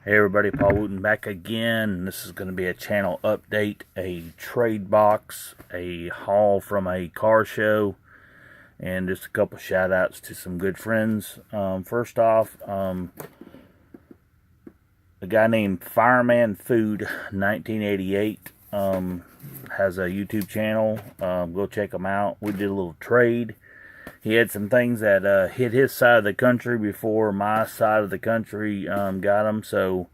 Hey everybody, Paul Wooten back again. This is going to be a channel update, a trade box, a haul from a car show, and just a couple shout outs to some good friends. First off, a guy named firemanfood 1988 has a YouTube channel. Go check him out. We did a little trade. He had some things that hit his side of the country before my side of the country got them. So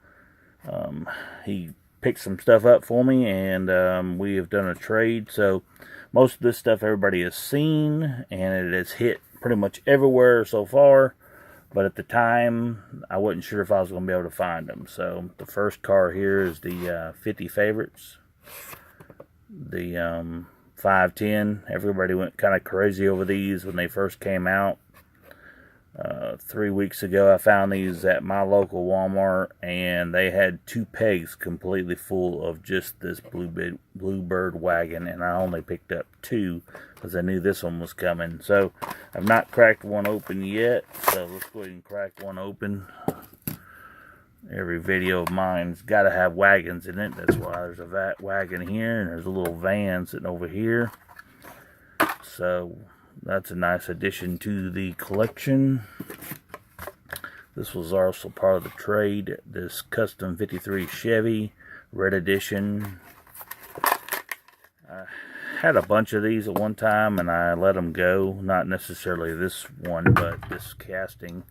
he picked some stuff up for me, and we have done a trade. So most of this stuff everybody has seen, and it has hit pretty much everywhere so far. But at the time, I wasn't sure if I was going to be able to find them. So the first car here is the 50 favorites. The 510. Everybody went kind of crazy over these when they first came out. 3 weeks ago, I found these at my local Walmart, and they had 2 pegs completely full of just this bluebird wagon, and I only picked up 2 because I knew this one was coming. So I've not cracked one open yet, so let's go ahead and crack one open. Every video of mine's got to have wagons in it. That's why there's a wagon here, and there's a little van sitting over here. So that's a nice addition to the collection. This was also part of the trade. This custom 53 Chevy red edition. I had a bunch of these at one time, and I let them go. Not necessarily this one, but this casting.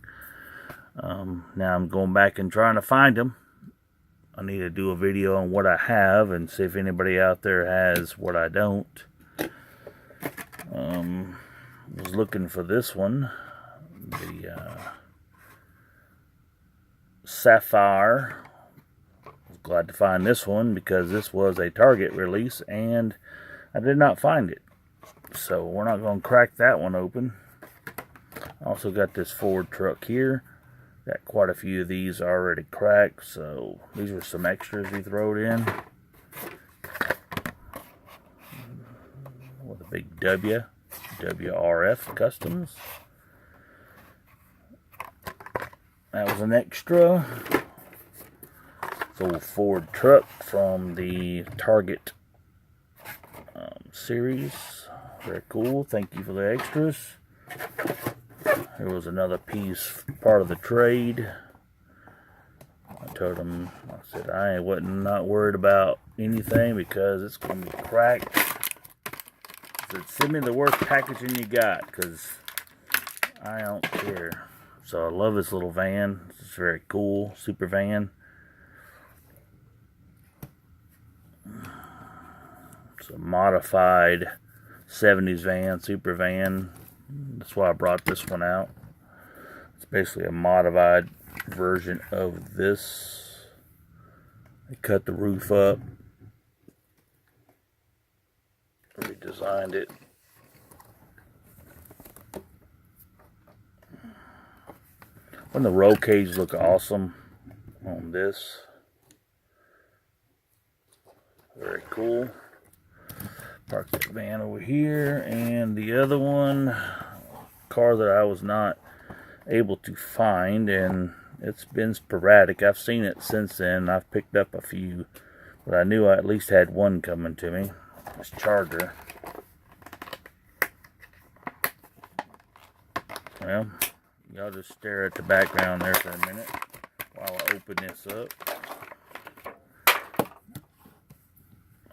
Now I'm going back and trying to find them. I need to do a video on what I have and see if anybody out there has what I don't. Was looking for this one, the Sapphire. Was glad to find this one because this was a Target release and I did not find it. So we're not going to crack that one open. Also got this Ford truck here. Got quite a few of these already cracked, so these were some extras we throwed in. With a big WRF Customs. That was an extra. It's an old Ford truck from the Target series. Very cool. Thank you for the extras. There was another piece, part of the trade. I told him, I said, I wasn't not worried about anything because it's going to be cracked. I said, send me the worst packaging you got because I don't care. So I love this little van. It's very cool, super van. It's a modified 70s van, super van. That's why I brought this one out. It's basically a modified version of this. They cut the roof up, redesigned it. And the roll cage look awesome on this. Very cool. Park that van over here, and the other one, car that I was not able to find, and it's been sporadic. I've seen it since then. I've picked up a few, but I knew I at least had one coming to me. This Charger. Well, y'all just stare at the background there for a minute while I open this up.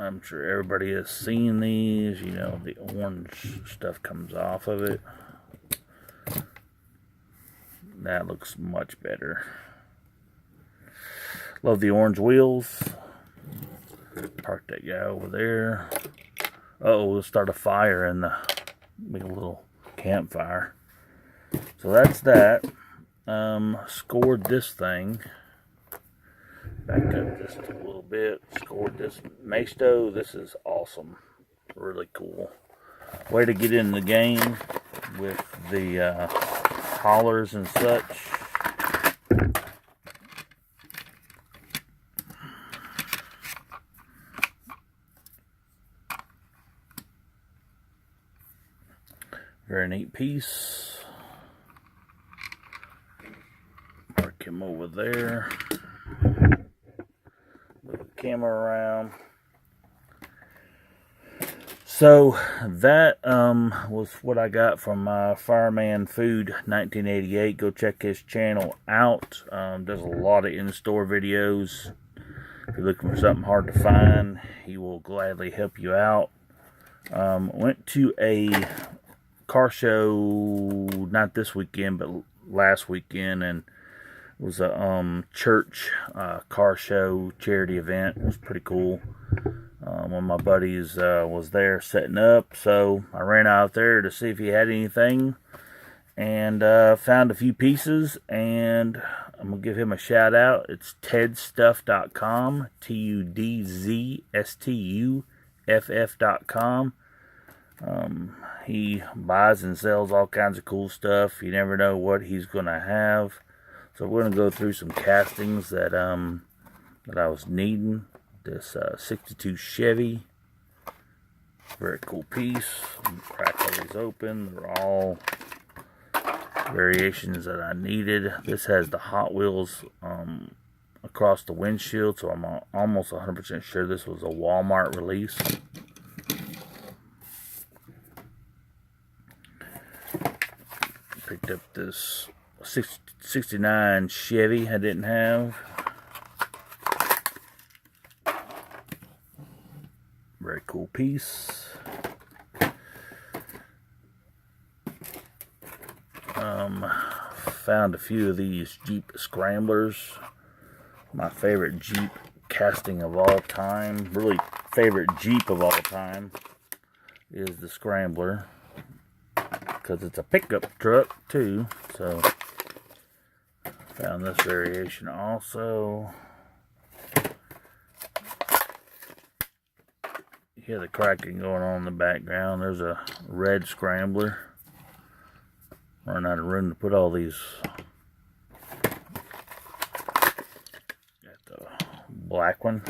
I'm sure everybody has seen these. You know, the orange stuff comes off of it. That looks much better. Love the orange wheels. Park that guy over there. Uh-oh, we'll start a fire and make a little campfire. So that's that. Scored this thing. Back up just a little bit. Scored this Maisto. This is awesome. Really cool. Way to get in the game with the collars and such. Very neat piece. Park him over there. camera around. So that was what I got from firemanfood 1988. Go check his channel out. Does a lot of in-store videos. If you're looking for something hard to find, he will gladly help you out. Went to a car show, not this weekend, but last weekend, and it was a church car show charity event. It was pretty cool. One of my buddies was there setting up, so I ran out there to see if he had anything, and found a few pieces, and I'm going to give him a shout out. It's tedstuff.com, TUDZSTUFF.com. He buys and sells all kinds of cool stuff. You never know what he's going to have. So we're going to go through some castings that I was needing. This 62 Chevy, very cool piece. Crack all these open. They're all variations that I needed. This has the Hot Wheels across the windshield, so I'm almost 100% sure this was a Walmart release. Picked up this 69 Chevy I didn't have. Very cool piece. Found a few of these Jeep Scramblers. My favorite Jeep casting of all time. Really favorite Jeep of all time is the Scrambler, because it's a pickup truck too. So found this variation also. You hear the cracking going on in the background. There's a red Scrambler. Run out of room to put all these. Got the black one.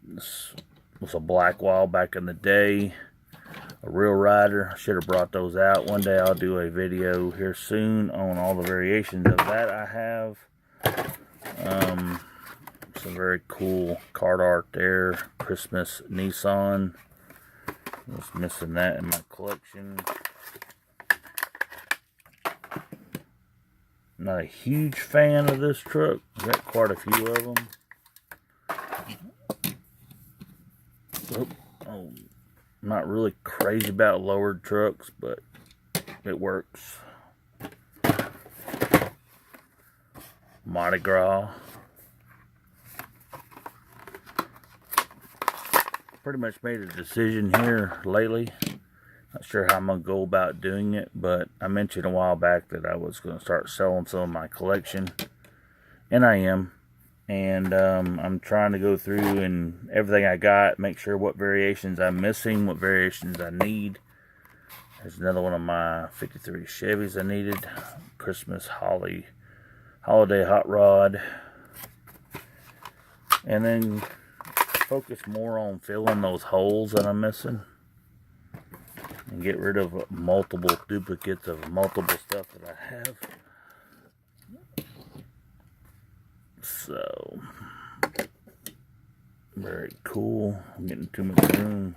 This was a black wall back in the day. A real rider. I should have brought those out. One day I'll do a video here soon on all the variations of that I have. Some very cool card art there. Christmas Nissan. I was missing that in my collection. Not a huge fan of this truck. I've got quite a few of them. Oh, not really crazy about lowered trucks, but it works. Mardi Gras. Pretty much made a decision here lately. Not sure how I'm going to go about doing it, but I mentioned a while back that I was going to start selling some of my collection, and I am. And I'm trying to go through and everything I got, make sure what variations I'm missing, what variations I need. There's another one of my 53 Chevys I needed. Christmas holiday hot rod. And then focus more on filling those holes that I'm missing, and get rid of multiple duplicates of multiple stuff that I have. So, very cool. I'm getting too much room.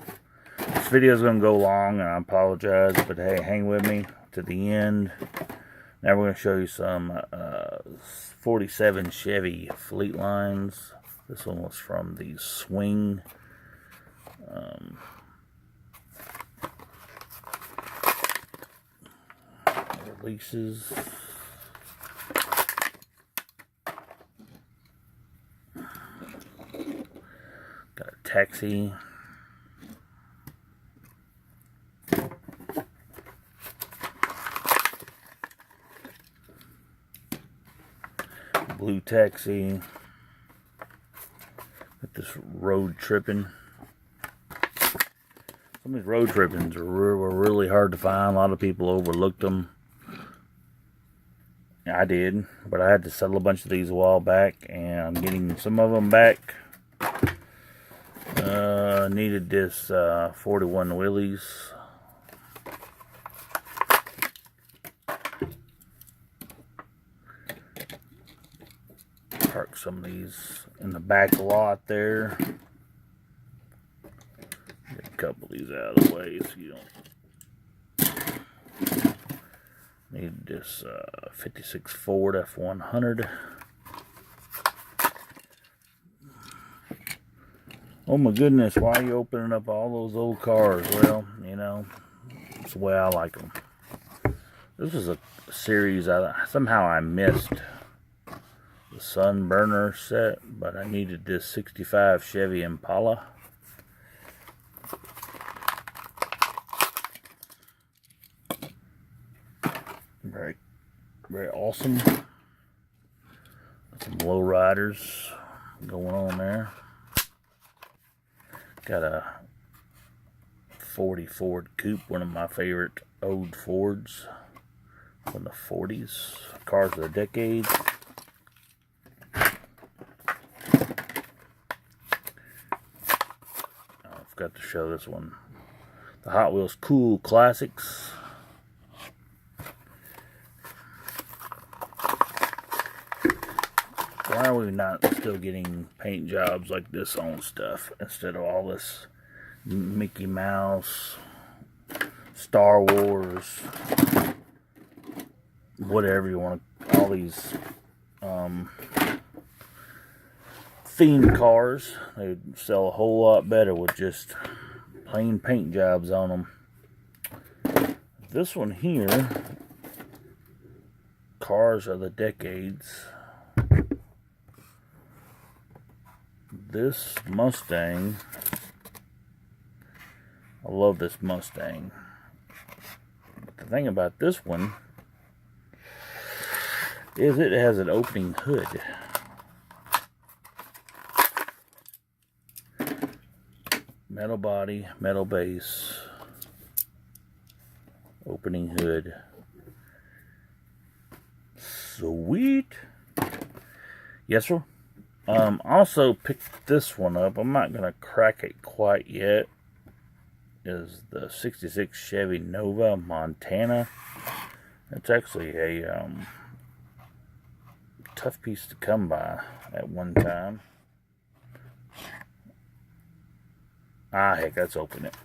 This video is going to go long, and I apologize, but hey, hang with me to the end. Now we're going to show you some 47 Chevy Fleet Lines. This one was from the Swing releases. Got a taxi. Blue taxi. Got this road tripping. Some of these road trippings were really hard to find. A lot of people overlooked them. I did, but I had to settle a bunch of these a while back, and I'm getting some of them back. Needed this 41 Willys. Park some of these in the back lot there. Get a couple of these out of the way so you don't need this 56 Ford F100. Oh my goodness, why are you opening up all those old cars? Well, you know, it's the way I like them. This was a series somehow I missed the Sunburner set, but I needed this 65 Chevy Impala. Very, very awesome. Some low riders going on there. Got a 40 Ford Coupe, one of my favorite old Fords from the 40s. Cars of the decade. I forgot to show this one. The Hot Wheels Cool Classics. Why are we not still getting paint jobs like this on stuff instead of all this Mickey Mouse, Star Wars, whatever you want to, all these themed cars? They sell a whole lot better with just plain paint jobs on them. This one here, Cars of the Decades. This Mustang, I love this Mustang. But the thing about this one is it has an opening hood. Metal body, metal base, opening hood. Sweet. Yes, sir. Also picked this one up. I'm not gonna crack it quite yet. Is the 66 Chevy Nova Montana. It's actually a tough piece to come by at one time. Ah, heck, let's open it.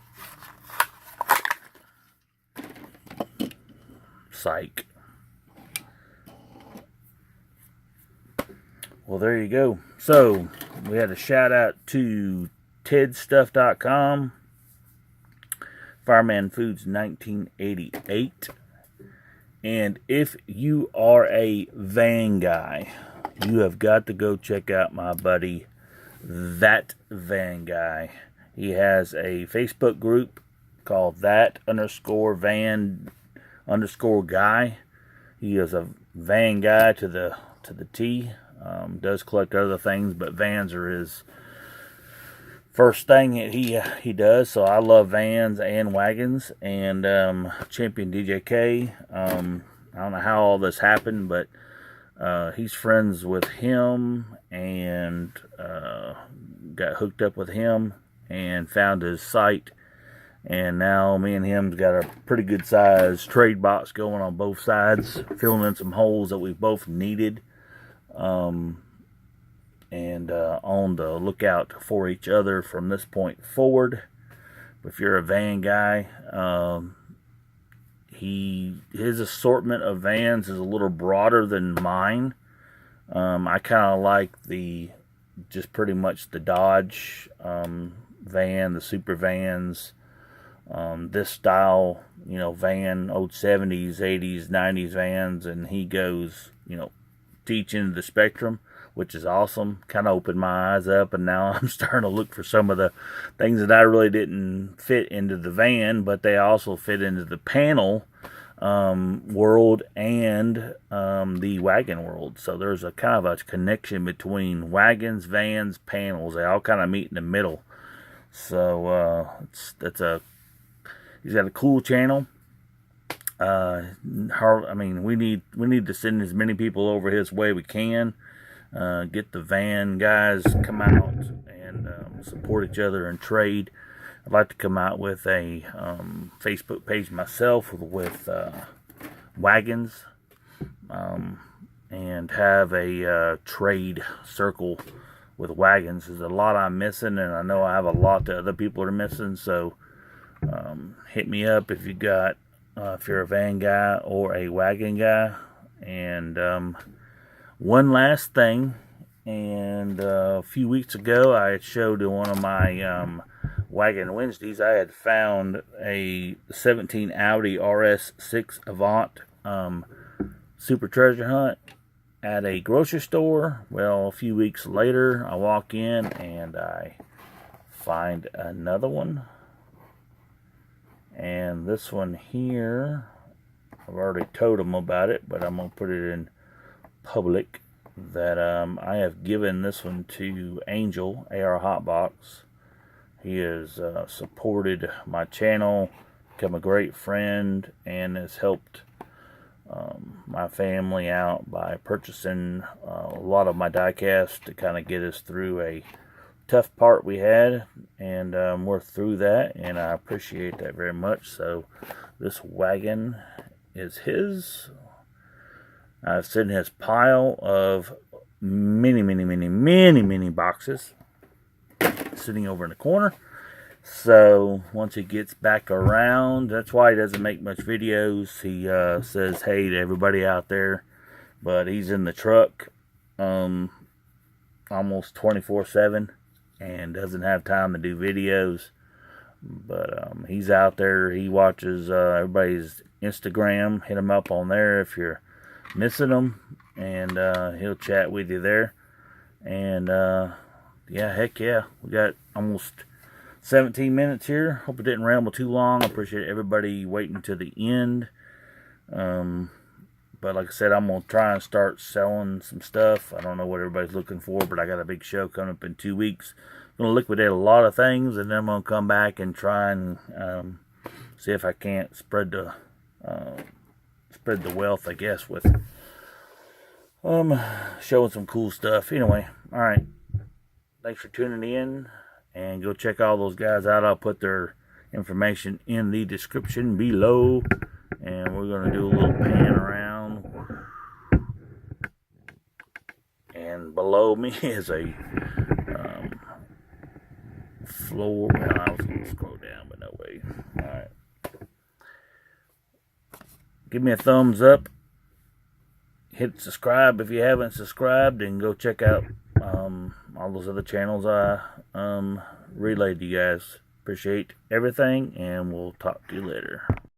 Psych. Well, there you go. So, we had a shout out to tedstuff.com, firemanfood's 1988. And if you are a van guy, you have got to go check out my buddy, That Van Guy. He has a Facebook group called that_van_guy. He is a van guy to the T. Does collect other things, but vans are his first thing that he does. So I love vans and wagons, and Champion DJK. I don't know how all this happened, but he's friends with him and got hooked up with him and found his site. And now me and him's got a pretty good size trade box going on both sides, filling in some holes that we both needed. And on the lookout for each other from this point forward. If you're a van guy, his assortment of vans is a little broader than mine. I kind of like just pretty much the Dodge van, the super vans, this style, van, old 70s, 80s, 90s vans, and he goes, teach into the spectrum, which is awesome. Kind of opened my eyes up, and now I'm starting to look for some of the things that I really didn't fit into the van, but they also fit into the panel world and the wagon world. So there's a kind of a connection between wagons, vans, panels. They all kind of meet in the middle. So he's got a cool channel. We need to send as many people over his way we can. Get the van guys come out and support each other and trade. I'd like to come out with a Facebook page myself with wagons. and have a trade circle with wagons. There's a lot I'm missing, and I know I have a lot that other people are missing, so hit me up if you got if you're a van guy or a wagon guy. And one last thing, and a few weeks ago I had showed in one of my Wagon Wednesdays, I had found a 17 Audi RS6 Avant Super Treasure Hunt at a grocery store. Well, a few weeks later, I walk in and I find another one. And this one here, I've already told them about it, but I'm going to put it in public that I have given this one to Angel, AR Hotbox. He has supported my channel, become a great friend, and has helped my family out by purchasing a lot of my diecast to kind of get us through a tough part we had, and we're through that, and I appreciate that very much. So this wagon is his. I've seen his pile of many boxes sitting over in the corner. So once he gets back around, that's why he doesn't make much videos. He says hey to everybody out there, but he's in the truck almost 24/7 and doesn't have time to do videos. But he's out there. He watches everybody's Instagram. Hit him up on there if you're missing him, and he'll chat with you there. And yeah, heck yeah, we got almost 17 minutes here. Hope it didn't ramble too long. I appreciate everybody waiting to the end. But like I said, I'm going to try and start selling some stuff. I don't know what everybody's looking for, but I got a big show coming up in 2 weeks. I'm going to liquidate a lot of things, and then I'm going to come back and try and see if I can't spread the wealth, I guess, with showing some cool stuff. Anyway, all right. Thanks for tuning in, and go check all those guys out. I'll put their information in the description below, and we're going to do a little pan around. And below me is a floor. Well, I was going to scroll down, but no way. All right. Give me a thumbs up. Hit subscribe if you haven't subscribed, and go check out all those other channels I relayed to you guys. Appreciate everything, and we'll talk to you later.